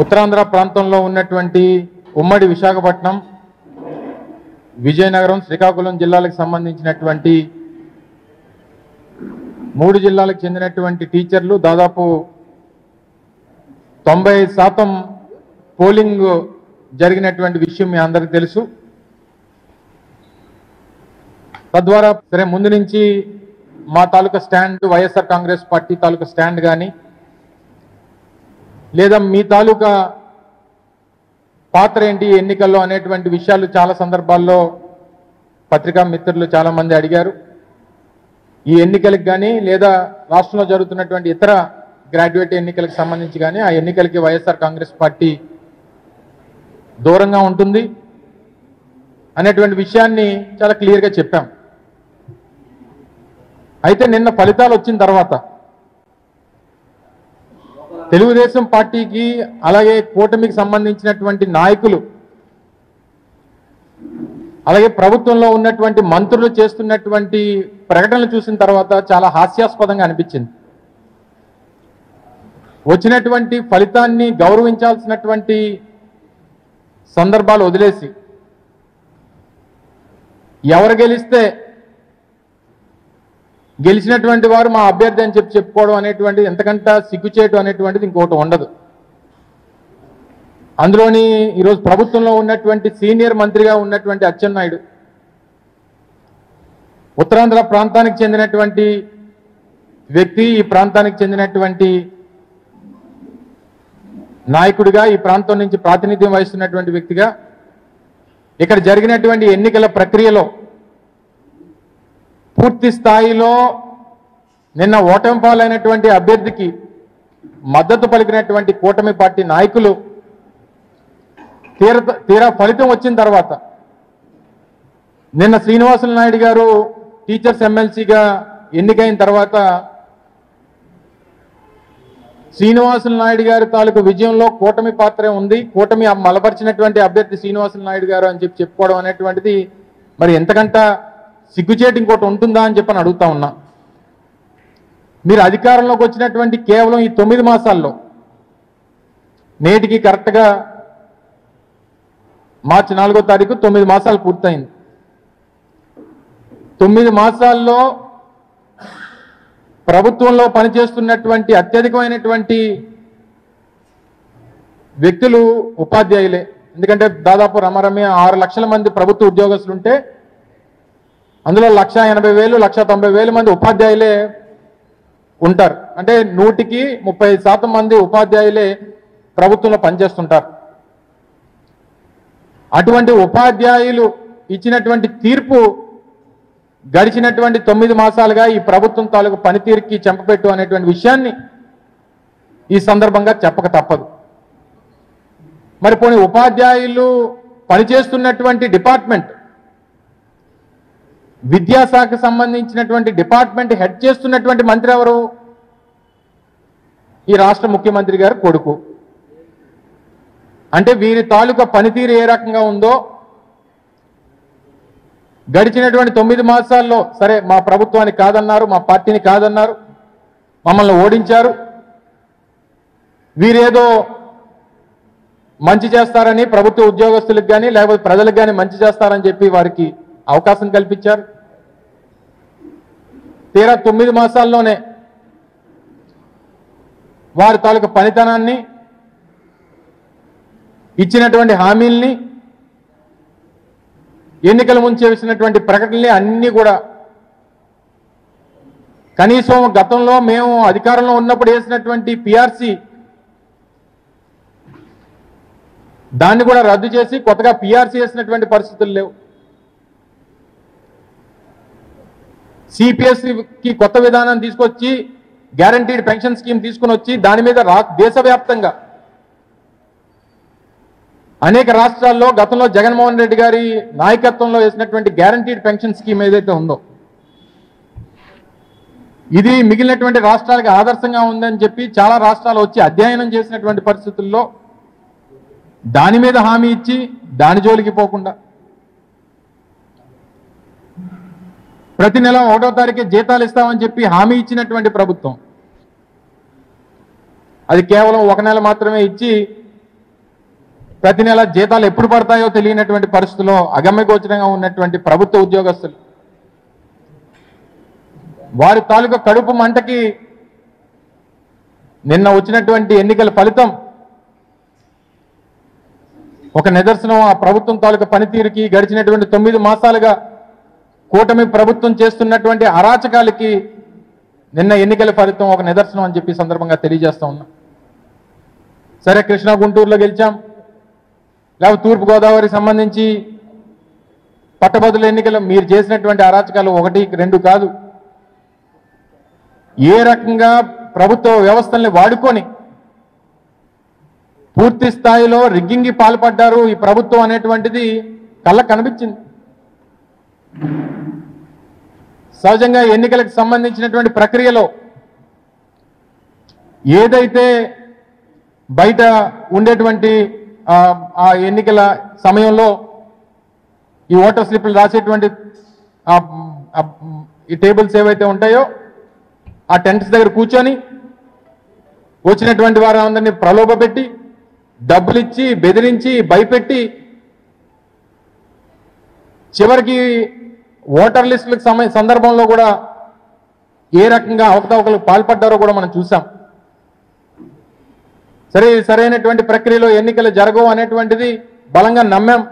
ఉత్తరాంధ్ర ప్రాంతంలో ఉన్నటువంటి ఉమ్మడి విశాఖపట్నం, విజయనగరం, శ్రీకాకుళం జిల్లాలకు సంబంధించినటువంటి 3 జిల్లాలకు చెందినటువంటి టీచర్లు దాదాపు 90% పోలింగ్ జరిగినటువంటి విషయం మీ అందరికీ తెలుసు. తద్వారా సరే ముందు నుంచి మా తాలూకా స్టాండ్, వైఎస్ఆర్ కాంగ్రెస్ పార్టీ తాలూకా స్టాండ్ కానీ లేదా మీ తాలూకా పాత్ర ఏంటి ఎన్నికల్లో అనేటువంటి విషయాలు చాలా సందర్భాల్లో పత్రికా మిత్రులు చాలామంది అడిగారు. ఈ ఎన్నికలకు కానీ లేదా రాష్ట్రంలో జరుగుతున్నటువంటి ఇతర గ్రాడ్యుయేట్ ఎన్నికలకు సంబంధించి కానీ ఆ ఎన్నికలకి వైఎస్ఆర్ కాంగ్రెస్ పార్టీ దూరంగా ఉంటుంది అనేటువంటి విషయాన్ని చాలా క్లియర్గా చెప్పాం. అయితే నిన్న ఫలితాలు వచ్చిన తర్వాత తెలుగుదేశం పార్టీకి అలాగే కూటమికి సంబంధించినటువంటి నాయకులు అలాగే ప్రభుత్వంలో ఉన్నటువంటి మంత్రులు చేస్తున్నటువంటి ప్రకటనలు చూసిన తర్వాత చాలా హాస్యాస్పదంగా అనిపించింది. వచ్చినటువంటి ఫలితాన్ని గౌరవించాల్సినటువంటి సందర్భాలు వదిలేసి ఎవరు గెలిస్తే గెలిచినటువంటి వారు మా అభ్యర్థి అని చెప్పుకోవడం అనేటువంటిది ఎంతకంటే సిగ్గుచేయడం అనేటువంటిది ఇంకోటి ఉండదు. అందులోని ఈరోజు ప్రభుత్వంలో ఉన్నటువంటి సీనియర్ మంత్రిగా ఉన్నటువంటి అచ్చెన్నాయుడు, ఉత్తరాంధ్ర ప్రాంతానికి చెందినటువంటి వ్యక్తి, ఈ ప్రాంతానికి చెందినటువంటి నాయకుడిగా, ఈ ప్రాంతం నుంచి ప్రాతినిధ్యం వహిస్తున్నటువంటి వ్యక్తిగా ఇక్కడ జరిగినటువంటి ఎన్నికల ప్రక్రియలో పూర్తి స్థాయిలో నిన్న ఓటమి పాలైనటువంటి అభ్యర్థికి మద్దతు పలికినటువంటి కూటమి పార్టీ నాయకులు తీరా ఫలితం వచ్చిన తర్వాత నిన్న శ్రీనివాసులు నాయుడు గారు టీచర్స్ ఎమ్మెల్సీగా ఎన్నికైన తర్వాత శ్రీనివాసులు నాయుడు గారి తాలూకు విజయంలో కూటమి పాత్రే ఉంది, కూటమి మలపరిచినటువంటి అభ్యర్థి శ్రీనివాసులు నాయుడు గారు అని చెప్పుకోవడం అనేటువంటిది మరి ఎంతకంటే సిగ్గుచేటు ఇంకోటి ఉంటుందా అని చెప్పని అడుగుతా ఉన్నా. మీరు అధికారంలోకి వచ్చినటువంటి కేవలం ఈ 9 మాసాల్లో నేటికి కరెక్ట్గా మార్చి 4వ తారీఖు 9 మాసాలు పూర్తయింది. 9 మాసాల్లో ప్రభుత్వంలో పనిచేస్తున్నటువంటి అత్యధికమైనటువంటి వ్యక్తులు ఉపాధ్యాయులే. ఎందుకంటే దాదాపు రమరమే 6 లక్షల మంది ప్రభుత్వ ఉద్యోగస్తులుంటే అందులో 1,80,000, 1,90,000 మంది ఉపాధ్యాయులే ఉంటారు. అంటే 100కి 30% మంది ఉపాధ్యాయులే ప్రభుత్వంలో పనిచేస్తుంటారు. అటువంటి ఉపాధ్యాయులు ఇచ్చినటువంటి తీర్పు గడిచినటువంటి 9 మాసాలుగా ఈ ప్రభుత్వం తాలూకు పనితీరుకి చెంపపెట్టు అనేటువంటి విషయాన్ని ఈ సందర్భంగా చెప్పక తప్పదు. మరి పోనీ ఉపాధ్యాయులు పనిచేస్తున్నటువంటి డిపార్ట్మెంట్, విద్యాశాఖకు సంబంధించినటువంటి డిపార్ట్మెంట్ హెడ్ చేస్తున్నటువంటి మంత్రి ఎవరు? ఈ రాష్ట్ర ముఖ్యమంత్రి గారు కొడుకు. అంటే వీరి తాలూకా పనితీరు ఏ రకంగా ఉందో గడిచినటువంటి 9 మాసాల్లో సరే మా ప్రభుత్వాన్ని కాదన్నారు, మా పార్టీని కాదన్నారు, మమ్మల్ని ఓడించారు, వీరేదో మంచి చేస్తారని ప్రభుత్వ ఉద్యోగస్తులకు కానీ లేకపోతే ప్రజలకు కానీ మంచి చేస్తారని చెప్పి వారికి అవకాశం కల్పించారు. తీరా 9 మాసాల్లోనే వారి తాలూకా పనితనాన్ని, ఇచ్చినటువంటి హామీల్ని, ఎన్నికల ముందు చేసినటువంటి ప్రకటనల్ని అన్నీ కూడా కనీసం గతంలో మేము అధికారంలో ఉన్నప్పుడు వేసినటువంటి పిఆర్సీ దాన్ని కూడా రద్దు చేసి కొత్తగా పిఆర్సీ వేసినటువంటి పరిస్థితులు లేవు. సిపిఎస్కి కొత్త విధానం తీసుకొచ్చి గ్యారంటీడ్ పెన్షన్ స్కీమ్ తీసుకుని వచ్చి దాని మీద దేశవ్యాప్తంగా అనేక రాష్ట్రాల్లో గతంలో జగన్మోహన్ రెడ్డి గారి నాయకత్వంలో వేసినటువంటి గ్యారంటీడ్ పెన్షన్ స్కీమ్ ఏదైతే ఉందో ఇది మిగిలినటువంటి రాష్ట్రాలకు ఆదర్శంగా ఉందని చెప్పి చాలా రాష్ట్రాలు వచ్చి అధ్యయనం చేసినటువంటి పరిస్థితుల్లో దాని మీద హామీ ఇచ్చి దాని జోలికి పోకుండా ప్రతి నెల 1వ తారీఖే జీతాలు ఇస్తామని చెప్పి హామీ ఇచ్చినటువంటి ప్రభుత్వం అది కేవలం 1 నెల మాత్రమే ఇచ్చి ప్రతి నెల జీతాలు ఎప్పుడు పడతాయో తెలియనటువంటి పరిస్థితుల్లో అగమ్యగోచరంగా ఉన్నటువంటి ప్రభుత్వ ఉద్యోగస్తులు వారి తాలూకా కడుపు మంటకి నిన్న వచ్చినటువంటి ఎన్నికల ఫలితం ఒక నిదర్శనం. ఆ ప్రభుత్వం తాలూకా పనితీరుకి గడిచినటువంటి 9 మాసాలుగా కూటమి ప్రభుత్వం చేస్తున్నటువంటి అరాచకాలకి నిన్న ఎన్నికల ఫలితం ఒక నిదర్శనం అని చెప్పి సందర్భంగా తెలియజేస్తా ఉన్నా. సరే, కృష్ణా గుంటూరులో గెలిచాం, లేకపోతే తూర్పుగోదావరికి సంబంధించి పట్టభద్రుల ఎన్నికలు మీరు చేసినటువంటి అరాచకాలు 1, 2 కాదు. ఏ రకంగా ప్రభుత్వ వ్యవస్థల్ని వాడుకొని పూర్తి స్థాయిలో రిగ్గింగ్కి పాల్పడ్డారు ఈ ప్రభుత్వం అనేటువంటిది కళ్ళకు కనిపించింది. సహజంగా ఎన్నికలకు సంబంధించినటువంటి ప్రక్రియలో ఏదైతే బయట ఉండేటువంటి ఆ ఎన్నికల సమయంలో ఈ ఓటర్ స్లిప్లు రాసేటువంటి ఈ టేబుల్స్ ఏవైతే ఉంటాయో ఆ టెంట్స్ దగ్గర కూర్చొని వచ్చినటువంటి వారందరినీ ప్రలోభపెట్టి డబ్బులు ఇచ్చి బెదిరించి భయపెట్టి చివరికి ఓటర్ లిస్టులకు సందర్భంలో కూడా ఏ రకంగా అవకతవకలకు పాల్పడ్డారో కూడా మనం చూసాం. సరైనటువంటి ప్రక్రియలో ఎన్నికలు జరగవు అనేటువంటిది బలంగా నమ్మాం.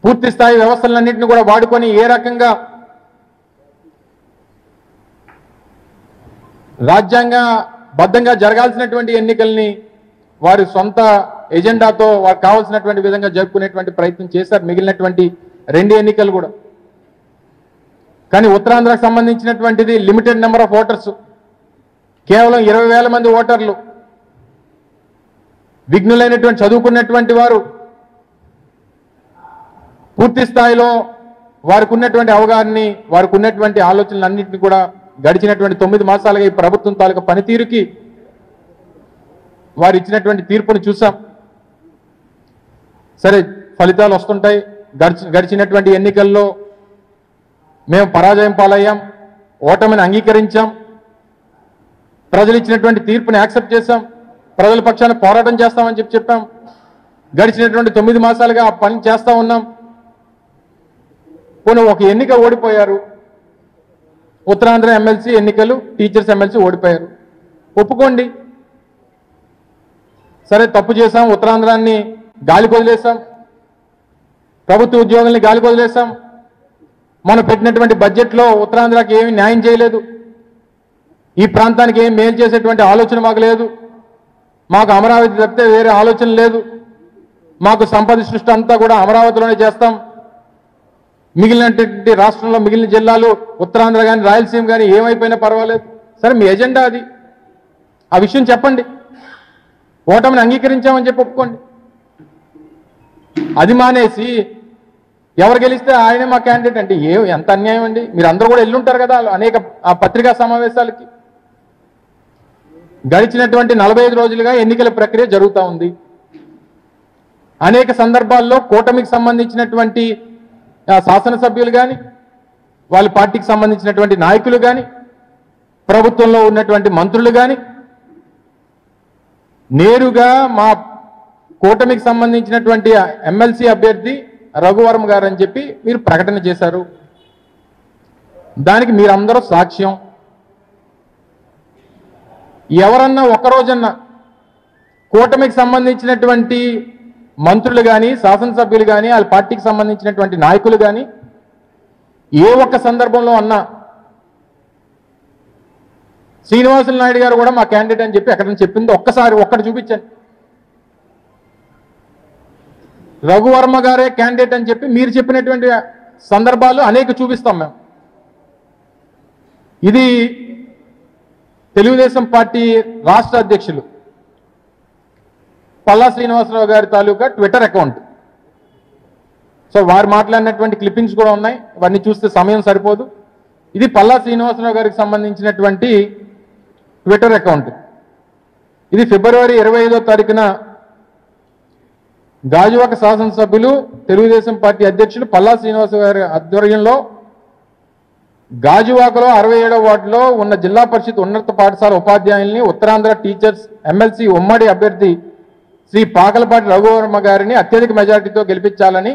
పూర్తి స్థాయి వ్యవస్థలన్నింటినీ కూడా వాడుకొని ఏ రకంగా రాజ్యాంగ బద్ధంగా జరగాల్సినటువంటి ఎన్నికల్ని వారి సొంత ఎజెండాతో వారికి కావాల్సినటువంటి విధంగా జరుపుకునేటువంటి ప్రయత్నం చేశారు మిగిలినటువంటి 2 ఎన్నికలు కూడా. కానీ ఉత్తరాంధ్రకు సంబంధించినటువంటిది లిమిటెడ్ నెంబర్ ఆఫ్ ఓటర్స్, కేవలం 20,000 మంది ఓటర్లు, విఘ్నులైనటువంటి చదువుకున్నటువంటి వారు, పూర్తి స్థాయిలో వారికి ఉన్నటువంటి అవగాహనని వారికి ఉన్నటువంటి ఆలోచనలన్నింటినీ కూడా గడిచినటువంటి 9 మాసాలుగా ఈ ప్రభుత్వం తాలూకా పనితీరుకి వారు ఇచ్చినటువంటి తీర్పును చూసాం. సరే, ఫలితాలు వస్తుంటాయి. గడిచినటువంటి ఎన్నికల్లో మేము పరాజయం పాలయ్యాం, ఓటమిని అంగీకరించాం, ప్రజలు ఇచ్చినటువంటి తీర్పుని యాక్సెప్ట్ చేశాం, ప్రజల పక్షాన పోరాటం చేస్తామని చెప్పాం. గడిచినటువంటి 9 మాసాలుగా ఆ పని చేస్తా ఉన్నాం. పోనీ ఒక ఎన్నిక ఓడిపోయారు, ఉత్తరాంధ్ర ఎమ్మెల్సీ ఎన్నికలు, టీచర్స్ ఎమ్మెల్సీ ఓడిపోయారు, ఒప్పుకోండి. సరే, తప్పు చేశాం, ఉత్తరాంధ్రాన్ని గాలికి వదిలేసాం, ప్రభుత్వ ఉద్యోగుల్ని గాలికి వదిలేసాం, మనం పెట్టినటువంటి బడ్జెట్లో ఉత్తరాంధ్రకి ఏమి న్యాయం చేయలేదు, ఈ ప్రాంతానికి ఏం మేలు చేసేటువంటి ఆలోచన మాకు లేదు, మాకు అమరావతి తప్పితే వేరే ఆలోచన లేదు, మాకు సంపద సృష్టి అంతా కూడా అమరావతిలోనే చేస్తాం, మిగిలినటువంటి రాష్ట్రంలో మిగిలిన జిల్లాలు ఉత్తరాంధ్ర కానీ రాయలసీమ కానీ ఏమైపోయినా పర్వాలేదు. సరే, మీ ఎజెండా అది, ఆ విషయం చెప్పండి. ఓటమిని అంగీకరించామని చెప్పి ఒప్పుకోండి. అది మానేసి ఎవరు గెలిస్తే ఆయనే మా క్యాండిడేట్ అంటే ఎంత అన్యాయం అండి. మీరు అందరూ కూడా వెళ్ళుంటారు కదా అనేక పత్రికా సమావేశాలకి. గడిచినటువంటి 45 రోజులుగా ఎన్నికల ప్రక్రియ జరుగుతూ ఉంది. అనేక సందర్భాల్లో కూటమికి సంబంధించినటువంటి శాసనసభ్యులు కానీ, వాళ్ళ పార్టీకి సంబంధించినటువంటి నాయకులు కానీ, ప్రభుత్వంలో ఉన్నటువంటి మంత్రులు కానీ నేరుగా మా కూటమికి సంబంధించినటువంటి ఎమ్మెల్సీ అభ్యర్థి రఘువర్మ గారు అని చెప్పి మీరు ప్రకటన చేశారు. దానికి మీరందరూ సాక్ష్యం. ఎవరన్నా ఒక్కరోజన్నా కూటమికి సంబంధించినటువంటి మంత్రులు కానీ, శాసనసభ్యులు కానీ, వాళ్ళ పార్టీకి సంబంధించినటువంటి నాయకులు కానీ ఏ ఒక్క సందర్భంలో అన్నా శ్రీనివాసులు నాయుడు గారు కూడా మా క్యాండిడేట్ అని చెప్పి ఎక్కడ చెప్పింది ఒక్కటి చూపించండి. రఘువర్మ గారే క్యాండిడేట్ అని చెప్పి మీరు చెప్పినటువంటి సందర్భాలు అనేక చూపిస్తాం మేము. ఇది తెలుగుదేశం పార్టీ రాష్ట్ర అధ్యక్షులు పల్లా శ్రీనివాసరావు గారి తాలూకా ట్విట్టర్ అకౌంట్. సో వారు మాట్లాడినటువంటి క్లిప్పింగ్స్ కూడా ఉన్నాయి, ఇవన్నీ చూస్తే సమయం సరిపోదు. ఇది పల్లా శ్రీనివాసరావు గారికి సంబంధించినటువంటి ట్విట్టర్ అకౌంట్. ఇది ఫిబ్రవరి 25వ తారీఖున గాజువాక శాసనసభ్యులు తెలుగుదేశం పార్టీ అధ్యక్షులు పల్లా శ్రీనివాస గారి ఆధ్వర్యంలో గాజువాకలో 67వ వార్డులో ఉన్న జిల్లా పరిషత్ ఉన్నత పాఠశాల ఉపాధ్యాయుల్ని ఉత్తరాంధ్ర టీచర్స్ ఎమ్మెల్సీ ఉమ్మడి అభ్యర్థి శ్రీ పాకలపాటి రఘువర్మ గారిని అత్యధిక మెజారిటీతో గెలిపించాలని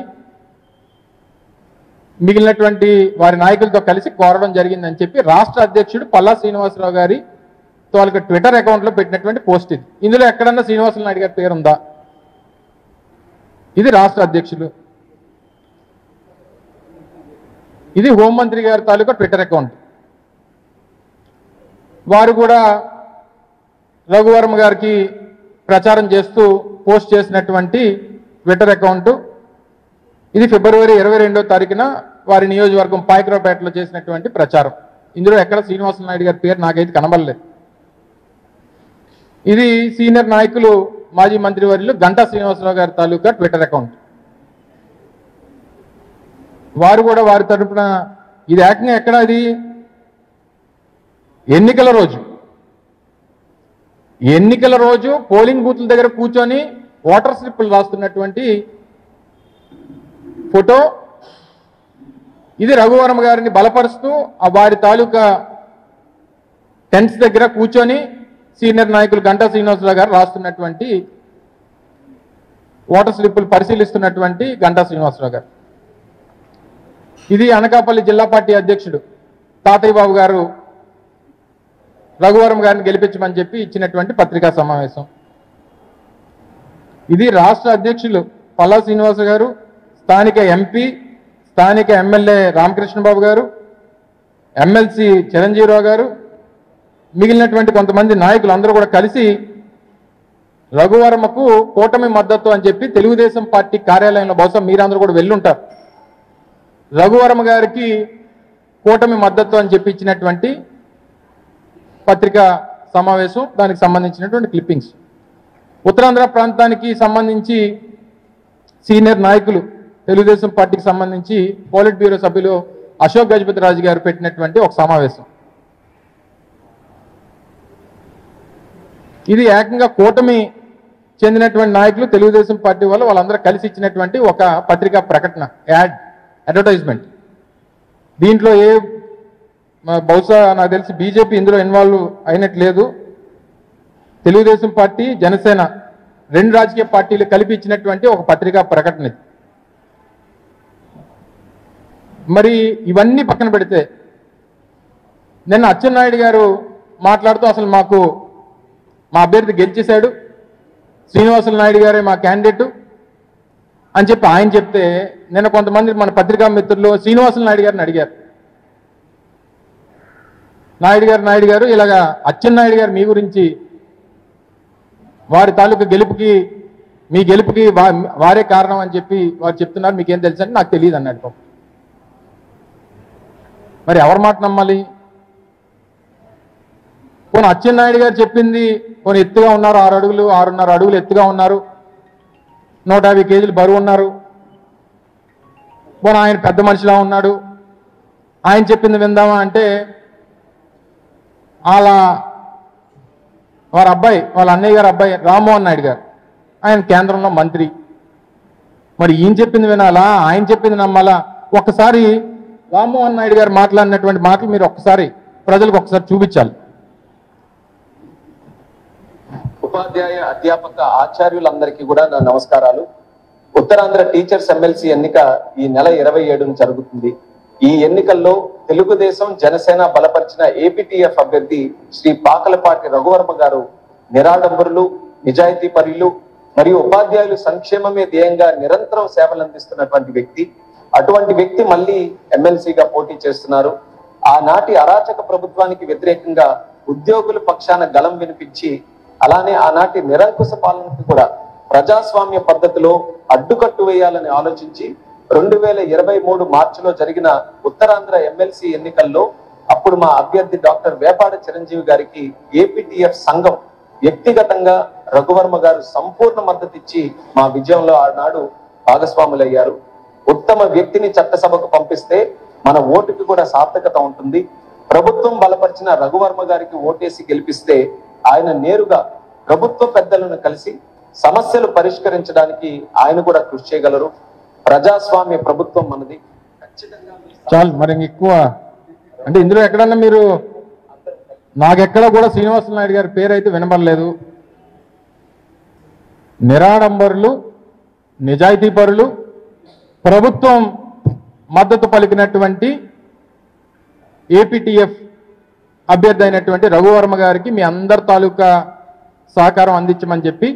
మిగిలినటువంటి వారి నాయకులతో కలిసి కోరడం జరిగిందని చెప్పి రాష్ట్ర అధ్యక్షుడు పల్లా శ్రీనివాసరావు గారి వాళ్ళకి ట్విట్టర్ అకౌంట్లో పెట్టినటువంటి పోస్ట్ ఇది. ఇందులో ఎక్కడన్నా శ్రీనివాసులు నాయుడు గారి పేరు ఉందా? ఇది రాష్ట్ర అధ్యక్షులు, ఇది హోంమంత్రి గారి తాలూకా ట్విట్టర్ అకౌంట్. వారు కూడా రఘువర్మ గారికి ప్రచారం చేస్తూ పోస్ట్ చేసినటువంటి ట్విట్టర్ అకౌంట్ ఇది ఫిబ్రవరి 22వ తారీఖున వారి నియోజకవర్గం పాయకరావుపేటలో చేసినటువంటి ప్రచారం. ఇందులో ఎక్కడ శ్రీనివాసులు నాయుడు గారి పేరు నాకైతే కనబడలేదు. ఇది సీనియర్ నాయకులు మాజీ మంత్రివర్యులు గంటా శ్రీనివాసరావు గారి తాలూకా ట్విట్టర్ అకౌంట్. వారు కూడా వారి తరపున ఇది ఏకంగా ఎక్కడ అది ఎన్నికల రోజు పోలింగ్ బూత్ల దగ్గర కూర్చొని ఓటర్ స్లిప్పులు రాస్తున్నటువంటి ఫోటో ఇది. రఘువర్మ గారిని బలపరుస్తూ ఆ వారి తాలూకా టెంట్స్ దగ్గర కూర్చొని సీనియర్ నాయకులు గంటా శ్రీనివాసరావు గారు రాస్తున్నటువంటి ఓటర్ స్లిప్పులు పరిశీలిస్తున్నటువంటి గంటా శ్రీనివాసరావు గారు. ఇది అనకాపల్లి జిల్లా పార్టీ అధ్యక్షుడు తాతయ్య బాబు గారు రఘువర్మ గారిని గెలిపించమని చెప్పి ఇచ్చినటువంటి పత్రికా సమావేశం. ఇది రాష్ట్ర అధ్యక్షులు పల్లా శ్రీనివాస గారు, స్థానిక ఎంపీ, స్థానిక ఎమ్మెల్యే రామకృష్ణబాబు గారు, ఎమ్మెల్సీ చిరంజీవిరావు గారు, మిగిలినటువంటి కొంతమంది నాయకులు అందరూ కూడా కలిసి రఘువర్మకు కూటమి మద్దతు అని చెప్పి తెలుగుదేశం పార్టీ కార్యాలయంలో బహుశా మీరందరూ కూడా వెళ్ళుంటారు. రఘువర్మ గారికి కూటమి మద్దతు అని చెప్పి ఇచ్చినటువంటి పత్రికా సమావేశం, దానికి సంబంధించినటువంటి క్లిప్పింగ్స్. ఉత్తరాంధ్ర ప్రాంతానికి సంబంధించి సీనియర్ నాయకులు తెలుగుదేశం పార్టీకి సంబంధించి పోలిట్ బ్యూరో సభ్యులు అశోక్ గజపతి రాజు గారు పెట్టినటువంటి ఒక సమావేశం. ఇది ఏకంగా కూటమి చెందినటువంటి నాయకులు తెలుగుదేశం పార్టీ వాళ్ళు వాళ్ళందరూ కలిసి ఇచ్చినటువంటి ఒక పత్రికా ప్రకటన, అడ్వర్టైజ్మెంట్. దీంట్లో బహుశా నాకు తెలిసి బీజేపీ ఇందులో ఇన్వాల్వ్ అయినట్లేదు. తెలుగుదేశం పార్టీ, జనసేన రెండు రాజకీయ పార్టీలు కలిపి ఇచ్చినటువంటి ఒక పత్రికా ప్రకటన ఇది. మరి ఇవన్నీ పక్కన పెడితే నిన్న అచ్చెన్నాయుడు గారు మాట్లాడుతూ అసలు మా అభ్యర్థి గెలిచేశాడు, శ్రీనివాసులు నాయుడు గారే మా క్యాండిడేటు అని చెప్పి ఆయన చెప్తే నిన్న కొంతమంది మన పత్రికా మిత్రులు శ్రీనివాసులు నాయుడు గారిని అడిగారు. నాయుడు గారు ఇలాగా అచ్చెన్నాయుడు గారు మీ గురించి వారి తాలూకా మీ గెలుపుకి వారే కారణం అని చెప్పి వారు చెప్తున్నారు, మీకేం తెలుసు అంటే నాకు తెలియదు అన్నాడు. పాపం మరి ఎవరి మాట నమ్మాలి? పోనీ అచ్చెన్నాయుడు గారు చెప్పింది పోనీ ఎత్తుగా ఉన్నారు, 6 అడుగులు 6.5 అడుగులు ఎత్తుగా ఉన్నారు, 150 కేజీలు బరువు ఉన్నారు, పోనీ ఆయన పెద్ద మనిషిలా ఉన్నాడు, ఆయన చెప్పింది విందామా అంటే వాళ్ళ అన్నయ్య గారు అబ్బాయి రామ్మోహన్ నాయుడు గారు, ఆయన కేంద్రంలో మంత్రి. మరి ఈయన చెప్పింది వినాలా, ఆయన చెప్పింది నమ్మాలా? ఒక్కసారి రామ్మోహన్ నాయుడు గారు మాట్లాడినటువంటి మాటలు మీరు ఒక్కసారి ప్రజలకు ఒకసారి చూపించాలి. ఉపాధ్యాయ అధ్యాపక ఆచార్యులందరికీ కూడా నా నమస్కారాలు. ఉత్తరాంధ్ర టీచర్స్ ఎమ్మెల్సీ ఎన్నిక ఈ నెల 27న జరుగుతుంది. ఈ ఎన్నికల్లో తెలుగుదేశం, జనసేన బలపరిచిన ఏపీటీఎఫ్ అభ్యర్థి శ్రీ పాకలపాటి రఘువర్మ గారు నిరాడంబరులు, నిజాయితీ పరులు మరియు ఉపాధ్యాయులు సంక్షేమమే ధ్యేయంగా నిరంతరం సేవలు అందిస్తున్నటువంటి వ్యక్తి. అటువంటి వ్యక్తి మళ్ళీ ఎమ్మెల్సీగా పోటీ చేస్తున్నారు. ఆనాటి అరాచక ప్రభుత్వానికి వ్యతిరేకంగా ఉద్యోగుల పక్షాన గలం వినిపించి, అలానే ఆనాటి నిరంకుశ పాలనకు కూడా ప్రజాస్వామ్య పద్ధతిలో అడ్డుకట్టు వేయాలని ఆలోచించి 2023 మార్చిలో జరిగిన ఉత్తరాంధ్ర ఎమ్మెల్సీ ఎన్నికల్లో అప్పుడు మా అభ్యర్థి డాక్టర్ వేపాడ చిరంజీవి గారికి ఏపీటీఎఫ్ సంఘం వ్యక్తిగతంగా రఘువర్మ గారు సంపూర్ణ మద్దతు ఇచ్చి మా విజయంలో ఆనాడు భాగస్వాములయ్యారు. ఉత్తమ వ్యక్తిని చట్టసభకు పంపిస్తే మన ఓటుకి కూడా సార్థకత ఉంటుంది. ప్రభుత్వం బలపరిచిన రఘువర్మ గారికి ఓటేసి గెలిపిస్తే ఆయన నేరుగా ప్రభుత్వ పెద్దలను కలిసి సమస్యలు పరిష్కరించడానికి ఆయన కూడా కృషి చేయగలరు. ప్రజాస్వామ్య ప్రభుత్వం మనది. చాలు మరి ఎక్కువ అంటే ఇందులో ఎక్కడన్నా మీరు నాకెక్కడ కూడా శ్రీనివాసులు నాయుడు గారి పేరు అయితే వినబడలేదు. నిరాడంబరులు, నిజాయితీపరులు, ప్రభుత్వం మద్దతు పలికినటువంటి ఏపీటీఎఫ్ అభ్యర్థి అయినటువంటి రఘువర్మ గారికి మీ అందరి తాలూకా సహకారం అందించమని చెప్పి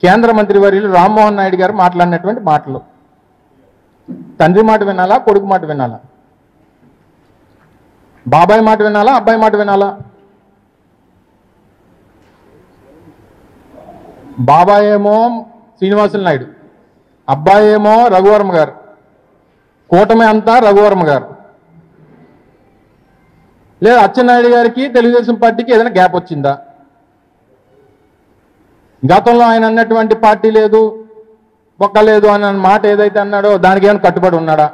కేంద్ర మంత్రివర్యులు రామ్మోహన్ నాయుడు గారు మాట్లాడినటువంటి మాటలు. తండ్రి మాట వినాలా, కొడుకు మాట వినాలా? బాబాయ్ మాట వినాలా, అబ్బాయి మాట వినాలా? బాబాయ్ ఏమో శ్రీనివాసులు నాయుడు, అబ్బాయి ఏమో రఘువర్మ గారు, కూటమి అంతా రఘువర్మ గారు. లేదా అచ్చెన్నాయుడు గారికి తెలుగుదేశం పార్టీకి ఏదైనా గ్యాప్ వచ్చిందా? గతంలో ఆయన అన్నటువంటి పార్టీ లేదు, ఒక్క లేదు అన్న మాట ఏదైతే అన్నాడో దానికి ఏమైనా కట్టుబడి ఉన్నాడా?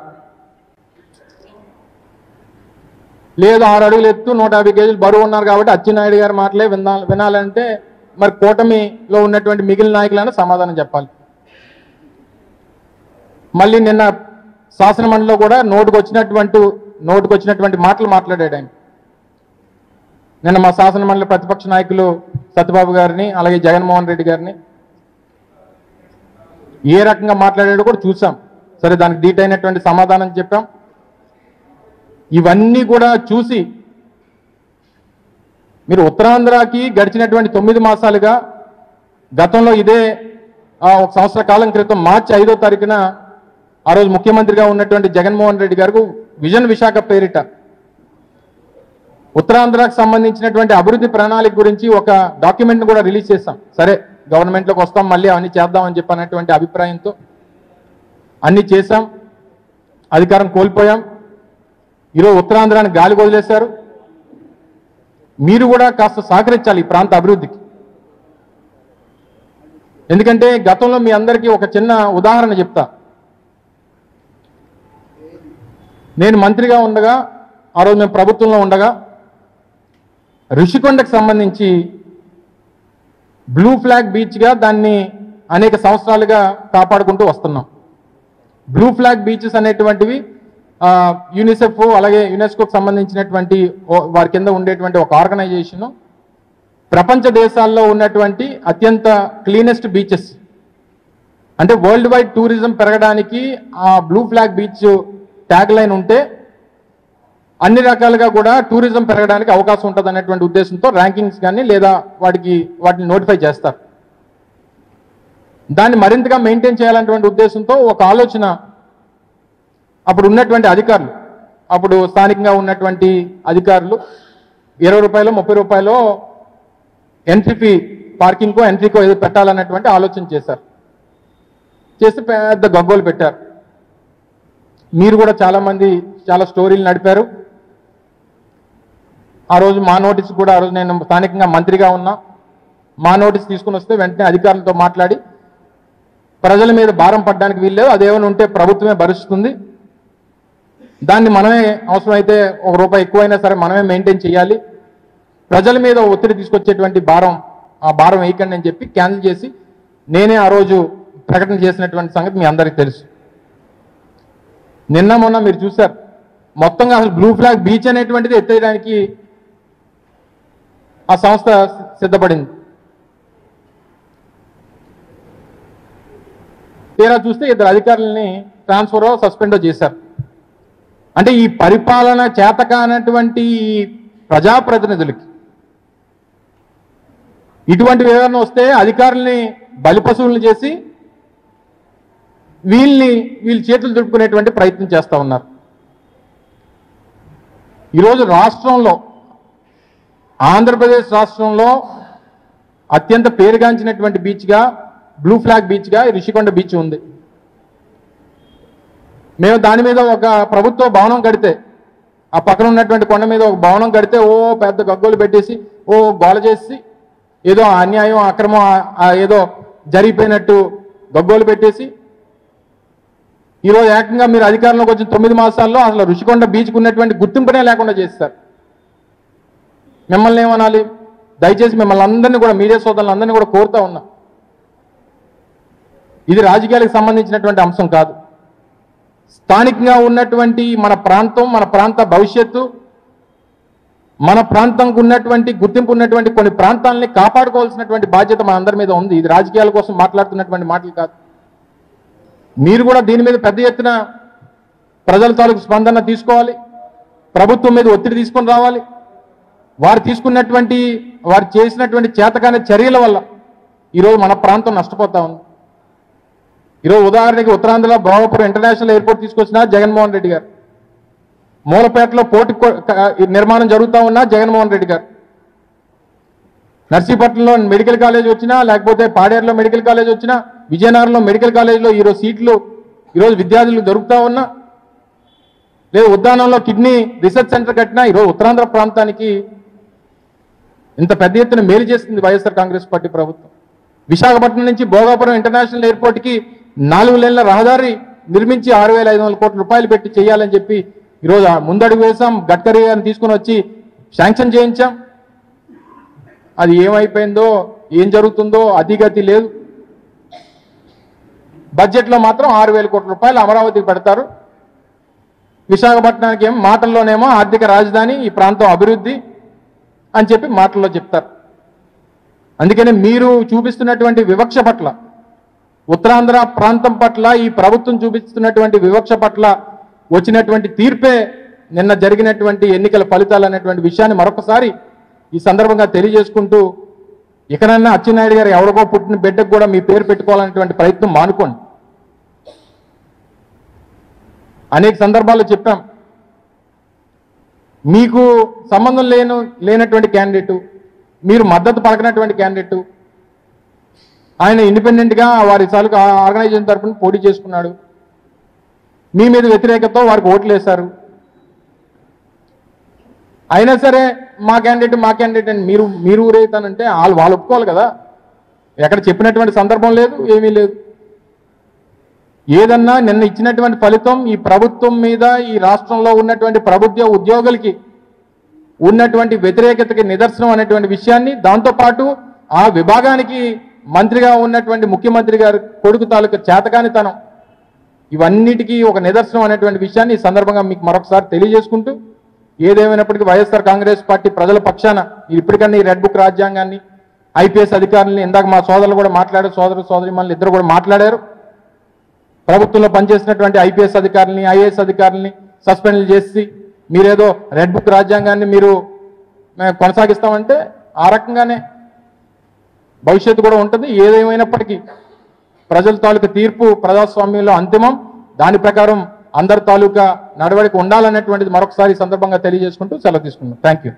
లేదు 6 అడుగులు ఎత్తు 150 కేజీలు బరువు ఉన్నారు కాబట్టి అచ్చెన్నాయుడు గారి మాటలే వినాలంటే మరి కూటమిలో ఉన్నటువంటి మిగిలిన నాయకులైనా సమాధానం చెప్పాలి. మళ్ళీ నిన్న శాసనమండలిలో కూడా నోటుకు వచ్చినటువంటి మాటలు మాట్లాడాడు ఆయన. నిన్న మా శాసనమండలి ప్రతిపక్ష నాయకులు సత్యబాబు గారిని, అలాగే జగన్మోహన్ రెడ్డి గారిని ఏ రకంగా మాట్లాడాడో కూడా చూసాం. సరే, దానికి ధీటైనటువంటి సమాధానం చెప్పాం. ఇవన్నీ కూడా చూసి మీరు ఉత్తరాంధ్రకి గడిచినటువంటి 9 మాసాలుగా, గతంలో ఇదే 1 సంవత్సర కాలం క్రితం మార్చి 5వ తారీఖున ఆ రోజు ముఖ్యమంత్రిగా ఉన్నటువంటి జగన్మోహన్ రెడ్డి గారు విజన్ విశాఖ పేరిట ఉత్తరాంధ్రకు సంబంధించినటువంటి అభివృద్ధి ప్రణాళిక గురించి ఒక డాక్యుమెంట్ను కూడా రిలీజ్ చేశాం. సరే, గవర్నమెంట్లోకి వస్తాం, మళ్ళీ అవన్నీ చేద్దామని చెప్పినటువంటి అభిప్రాయంతో అన్నీ చేశాం. అధికారం కోల్పోయాం. ఈరోజు ఉత్తరాంధ్రాన్ని గాలికి వదిలేశారు. మీరు కూడా కాస్త సహకరించాలి ఈ ప్రాంత అభివృద్ధికి. ఎందుకంటే గతంలో మీ అందరికీ ఒక చిన్న ఉదాహరణ చెప్తా. నేను మంత్రిగా ఉండగా, ఆ రోజు మేము ప్రభుత్వంలో ఉండగా, ఋషికొండకు సంబంధించి బ్లూ ఫ్లాగ్ బీచ్గా దాన్ని అనేక సంవత్సరాలుగా కాపాడుకుంటూ వస్తున్నాం. బ్లూ ఫ్లాగ్ బీచెస్ అనేటువంటివి యూనిసెఫ్ అలాగే యునెస్కోకి సంబంధించినటువంటి వారి కింద ఉండేటువంటి ఒక ఆర్గనైజేషన్ ప్రపంచ దేశాల్లో ఉన్నటువంటి అత్యంత క్లీనెస్ట్ బీచెస్, అంటే వరల్డ్ వైడ్ టూరిజం పెరగడానికి ఆ blue flag beach tag line ఉంటే అన్ని రకాలుగా కూడా టూరిజం పెరగడానికి అవకాశం ఉంటుంది అనేటువంటి ఉద్దేశంతో ర్యాంకింగ్స్ కానీ లేదా వాటిని నోటిఫై చేస్తారు. దాన్ని మరింతగా మెయింటైన్ చేయాలనేటువంటి ఉద్దేశంతో ఒక ఆలోచన అప్పుడు ఉన్నటువంటి అధికారులు, అప్పుడు స్థానికంగా ఉన్నటువంటి అధికారులు 20 రూపాయలు 30 రూపాయలు ఎంట్రీ ఫీ, పార్కింగ్కో ఎంట్రీకో ఏదో పెట్టాలన్నటువంటి ఆలోచన చేశారు. చేసి పెద్ద గగ్గోలు పెట్టారు. మీరు కూడా చాలామంది చాలా స్టోరీలు నడిపారు. ఆ రోజు మా నోటీస్ కూడా, ఆ రోజు నేను స్థానికంగా మంత్రిగా ఉన్నా, మా నోటీస్ తీసుకుని వస్తే వెంటనే అధికారులతో మాట్లాడి ప్రజల మీద భారం పడడానికి వీల్లేదు, అదేమైనా ఉంటే ప్రభుత్వమే భరిస్తుంది, దాన్ని మనమే అవసరమైతే 1 రూపాయి ఎక్కువైనా సరే మనమే మెయింటైన్ చేయాలి, ప్రజల మీద ఒత్తిడి తీసుకొచ్చేటువంటి ఆ భారం వేయకండి అని చెప్పి క్యాన్సిల్ చేసి నేనే ఆ రోజు ప్రకటన చేసినటువంటి సంగతి మీ అందరికీ తెలుసు. నిన్న మొన్న మీరు చూశారు, మొత్తంగా అసలు బ్లూ ఫ్లాగ్ బీచ్ అనేటువంటిది ఎత్తేయడానికి ఆ సంస్థ సిద్ధపడింది. తీరా చూస్తే 2 అధికారులని ట్రాన్స్ఫరో సస్పెండో చేశారు. అంటే ఈ పరిపాలన చేతకానటువంటి ప్రజాప్రతినిధులకి ఇటువంటి వివరణ వస్తే అధికారుల్ని బలిపశువులను చేసి వీళ్ళు చేతులు దుడుకునేటువంటి ప్రయత్నం చేస్తూ ఉన్నారు. ఈరోజు రాష్ట్రంలో, ఆంధ్రప్రదేశ్ రాష్ట్రంలో అత్యంత పేరుగాంచినటువంటి బీచ్గా, బ్లూ ఫ్లాగ్ బీచ్గా రిషికొండ బీచ్ ఉంది. మేము దాని మీద ఒక ప్రభుత్వ భవనం కడితే, ఆ పక్కన ఉన్నటువంటి కొండ మీద ఒక భవనం కడితే పెద్ద గగ్గోలు పెట్టేసి గోల చేసి ఏదో అన్యాయం అక్రమం ఏదో జరిగిపోయినట్టు గగ్గోలు పెట్టేసి ఈరోజు ఏకంగా మీరు అధికారంలోకి వచ్చిన 9 మాసాల్లో అసలు ఋషికొండ బీచ్కి ఉన్నటువంటి గుర్తింపునే లేకుండా చేస్తారు. మిమ్మల్ని ఏమనాలి? దయచేసి మిమ్మల్ని అందరినీ కూడా, మీడియా సోదరులందరినీ కూడా కోరుతా ఉన్నా, ఇది రాజకీయాలకు సంబంధించినటువంటి అంశం కాదు. స్థానికంగా ఉన్నటువంటి మన ప్రాంతం, మన ప్రాంత భవిష్యత్తు, మన ప్రాంతంకు ఉన్నటువంటి గుర్తింపు ఉన్నటువంటి కొన్ని ప్రాంతాలని కాపాడుకోవాల్సినటువంటి బాధ్యత మన అందరి మీద ఉంది. ఇది రాజకీయాల కోసం మాట్లాడుతున్నటువంటి మాటలు కాదు. మీరు కూడా దీని మీద పెద్ద ఎత్తున ప్రజల తాలూకు స్పందన తీసుకోవాలి. ప్రభుత్వం మీద ఒత్తిడి తీసుకొని రావాలి. వారు చేసినటువంటి చేతకాని చర్యల వల్ల ఈరోజు మన ప్రాంతం నష్టపోతా ఉంది. ఈరోజు ఉదాహరణకి ఉత్తరాంధ్రలో భోగాపురం ఇంటర్నేషనల్ ఎయిర్పోర్ట్ తీసుకొచ్చిన జగన్మోహన్ రెడ్డి గారు, మూలపేటలో పోర్టు నిర్మాణం జరుగుతూ ఉన్నా జగన్మోహన్ రెడ్డి గారు, నర్సీపట్నంలో మెడికల్ కాలేజ్ వచ్చినా, లేకపోతే పాడేరులో మెడికల్ కాలేజ్ వచ్చినా, విజయనగరంలో మెడికల్ కాలేజ్లో ఈరోజు సీట్లు ఈరోజు విద్యార్థులకు దొరుకుతూ ఉన్నా, లేదా ఉద్దానంలో కిడ్నీ రీసెర్చ్ సెంటర్ కట్టినా ఈరోజు ఉత్తరాంధ్ర ప్రాంతానికి ఇంత పెద్ద ఎత్తున మేలు చేస్తుంది వైఎస్ఆర్ కాంగ్రెస్ పార్టీ ప్రభుత్వం. విశాఖపట్నం నుంచి భోగాపురం ఇంటర్నేషనల్ ఎయిర్పోర్ట్కి 4 లేన్ల రహదారి నిర్మించి 6,500 కోట్ల రూపాయలు పెట్టి చేయాలని చెప్పి ఈరోజు ముందడుగు వేసాం. గడ్కరీ గారిని తీసుకుని వచ్చి శాంక్షన్ చేయించాం. అది ఏమైపోయిందో, ఏం జరుగుతుందో అధిగతి లేదు. బడ్జెట్లో మాత్రం 6,000 కోట్ల రూపాయలు అమరావతికి పెడతారు. విశాఖపట్నానికి ఏమో మాటల్లోనేమో ఆర్థిక రాజధాని, ఈ ప్రాంతం అభివృద్ధి అని చెప్పి మాటల్లో చెప్తారు. అందుకని మీరు చూపిస్తున్నటువంటి వివక్ష పట్ల, ఉత్తరాంధ్ర ప్రాంతం పట్ల ఈ ప్రభుత్వం చూపిస్తున్నటువంటి వివక్ష పట్ల వచ్చినటువంటి తీర్పే నిన్న జరిగినటువంటి ఎన్నికల ఫలితాలు అనేటువంటి విషయాన్ని మరొకసారి ఈ సందర్భంగా తెలియజేసుకుంటూ, ఇకనన్నా అచ్చెన్నాయుడు గారు ఎవరికో పుట్టిన బిడ్డకు కూడా మీ పేరు పెట్టుకోవాలనేటువంటి ప్రయత్నం మానుకోండి. అనేక సందర్భాల్లో చెప్పాం, మీకు సంబంధం లేనటువంటి క్యాండిడేటు, మీరు మద్దతు పలకనటువంటి క్యాండిడేటు, ఆయన ఇండిపెండెంట్గా వారి తాలూకు ఆర్గనైజేషన్ తరఫున పోటీ చేసుకున్నాడు. మీ మీద వ్యతిరేకతతో వారికి ఓట్లు వేశారు. అయినా సరే మా క్యాండిడేట్ అని మీరు ఊరేతానంటే వాళ్ళు ఒప్పుకోవాలి కదా. ఎక్కడ చెప్పినటువంటి సందర్భం లేదు, ఏమీ లేదు. ఏదన్నా నిన్న ఇచ్చినటువంటి ఫలితం ఈ ప్రభుత్వం మీద, ఈ రాష్ట్రంలో ఉన్నటువంటి ప్రభుత్వ ఉద్యోగులకి ఉన్నటువంటి వ్యతిరేకతకి నిదర్శనం అనేటువంటి విషయాన్ని, దాంతోపాటు ఆ విభాగానికి మంత్రిగా ఉన్నటువంటి ముఖ్యమంత్రి గారి కొడుకు తాలూకు చేతకానితనం, ఇవన్నిటికీ ఒక నిదర్శనం అనేటువంటి విషయాన్ని ఈ సందర్భంగా మీకు మరొకసారి తెలియజేసుకుంటూ, ఏదేమైనప్పటికీ వైఎస్ఆర్ కాంగ్రెస్ పార్టీ ప్రజల పక్షాన ఇప్పటికన్నా ఈ రెడ్ బుక్ రాజ్యాంగాన్ని, ఐపీఎస్ అధికారులని, ఇందాక మా సోదరులు కూడా మాట్లాడారు, సోదరిమణులు ఇద్దరు కూడా మాట్లాడారు, ప్రభుత్వంలో పనిచేసినటువంటి ఐపీఎస్ అధికారులని, ఐఏఎస్ అధికారులని సస్పెండ్ చేసి మీరేదో రెడ్ బుక్ రాజ్యాంగాన్ని మీరు కొనసాగిస్తామంటే ఆ రకంగానే భవిష్యత్తు కూడా ఉంటుంది. ఏదేమైనప్పటికీ ప్రజల తాలూకా తీర్పు ప్రజాస్వామ్యంలో అంతిమం. దాని ప్రకారం అందరి తాలూకా నడవడిక ఉండాలనేటువంటిది మరొకసారి ఈ సందర్భంగా తెలియజేసుకుంటూ సెలవు తీసుకున్నాం. Thank you.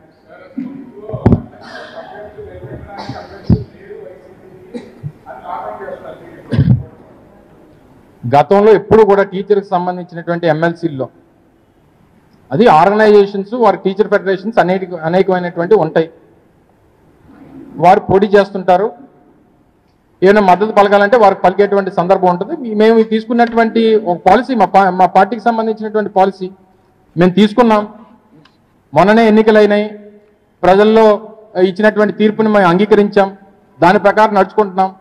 గతంలో ఎప్పుడు కూడా టీచర్కి సంబంధించినటువంటి ఎమ్మెల్సీల్లో అది ఆర్గనైజేషన్స్, వారి టీచర్ ఫెడరేషన్స్ అనేకమైనటువంటి ఉంటాయి. వారు పోటీ చేస్తుంటారు. ఏమైనా మద్దతు పలకాలంటే వారికి పలికేటువంటి సందర్భం ఉంటుంది. మేము తీసుకున్నటువంటి ఒక పాలసీ, మా పార్టీకి సంబంధించినటువంటి పాలసీ మేము తీసుకున్నాం. మొన్ననే ఎన్నికలైనాయి, ప్రజల్లో ఇచ్చినటువంటి తీర్పుని మేము అంగీకరించాం, దాని ప్రకారం నడుచుకుంటున్నాం.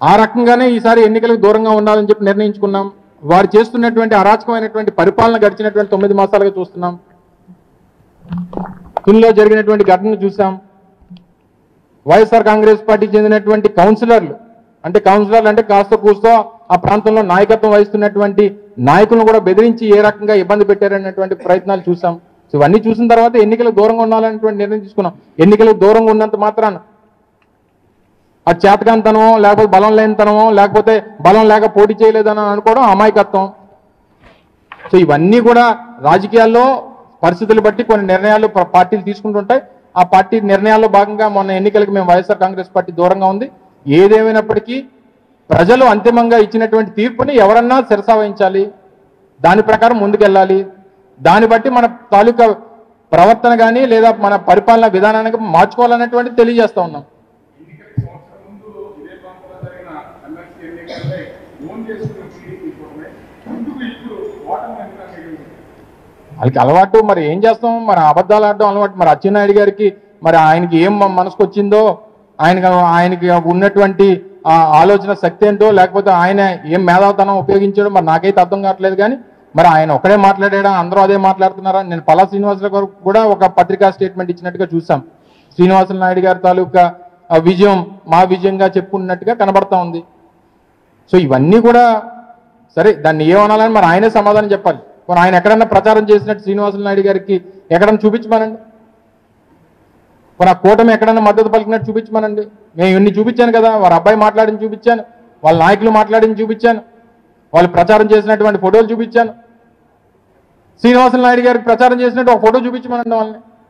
ఆ రకంగానే ఈసారి ఎన్నికలకు దూరంగా ఉండాలని చెప్పి నిర్ణయించుకున్నాం. వారు చేస్తున్నటువంటి అరాచకమైనటువంటి పరిపాలన గడిచినటువంటి 9 మాసాలుగా చూస్తున్నాం. తునిలో జరిగినటువంటి ఘటనను చూసాం. వైఎస్ఆర్ కాంగ్రెస్ పార్టీకి చెందినటువంటి కౌన్సిలర్లు అంటే కాస్త కూస్తో ఆ ప్రాంతంలో నాయకత్వం వహిస్తున్నటువంటి నాయకులను కూడా బెదిరించి ఏ రకంగా ఇబ్బంది పెట్టారనేటువంటి ప్రయత్నాలు చూసాం. సో ఇవన్నీ చూసిన తర్వాత ఎన్నికలకు దూరంగా ఉండాలనేటువంటి నిర్ణయం తీసుకున్నాం. ఎన్నికలకు దూరంగా ఉన్నంత మాత్రాన ఆ చేతకాంతనమో, లేకపోతే బలం లేనితనమో, లేకపోతే బలం లేక పోటీ చేయలేదని అనుకోవడం అమాయకత్వం. సో ఇవన్నీ కూడా రాజకీయాల్లో పరిస్థితులు బట్టి కొన్ని నిర్ణయాలు పార్టీలు తీసుకుంటుంటాయి. ఆ పార్టీ నిర్ణయాల్లో భాగంగా మొన్న ఎన్నికలకు మేము వైఎస్ఆర్ కాంగ్రెస్ పార్టీ దూరంగా ఉంది. ఏదేమైనప్పటికీ ప్రజలు అంతిమంగా ఇచ్చినటువంటి తీర్పుని ఎవరన్నా శిరసావహించాలి, దాని ప్రకారం ముందుకెళ్ళాలి. దాన్ని బట్టి మన తాలూకా ప్రవర్తన కానీ లేదా మన పరిపాలన విధానానికి మార్చుకోవాలనేటువంటిది తెలియజేస్తూ ఉన్నాం. వాళ్ళకి అలవాటు, మరి ఏం చేస్తాం, మరి అబద్ధాలు ఆడడం అలవాటు. మరి అచ్చెన్నాయుడు గారికి మరి ఆయనకి ఏం మనసుకు వచ్చిందో, ఆయనకి ఉన్నటువంటి ఆలోచన శక్తి ఏంటో, లేకపోతే ఆయన ఏం మేధావితనం ఉపయోగించాడో మరి నాకైతే అర్థం కావట్లేదు. కానీ మరి ఆయన ఒకడే మాట్లాడా, అందరూ అదే మాట్లాడుతున్నారా? నేను పల్లా శ్రీనివాసరావు గారు కూడా ఒక పత్రికా స్టేట్మెంట్ ఇచ్చినట్టుగా చూసాం. శ్రీనివాసులు నాయుడు గారి తాలూకా విజయం మా విజయంగా చెప్పుకున్నట్టుగా కనబడతా ఉంది. సో ఇవన్నీ కూడా సరే, దాన్ని ఏమనాలని మరి ఆయనే సమాధానం చెప్పాలి. మరి ఆయన ఎక్కడన్నా ప్రచారం చేసినట్టు శ్రీనివాసులు నాయుడు గారికి ఎక్కడన్నా చూపించమనండి. మరి ఆ కూటమి ఎక్కడన్నా మద్దతు పలికినట్టు చూపించమనండి. నేను ఇన్ని చూపించాను కదా, వారి అబ్బాయి మాట్లాడిని చూపించాను, వాళ్ళ నాయకులు మాట్లాడిని చూపించాను, వాళ్ళు ప్రచారం చేసినటువంటి ఫోటోలు చూపించాను. శ్రీనివాసులు నాయుడు గారికి ప్రచారం చేసినట్టు ఒక ఫోటో చూపించమనండి వాళ్ళని.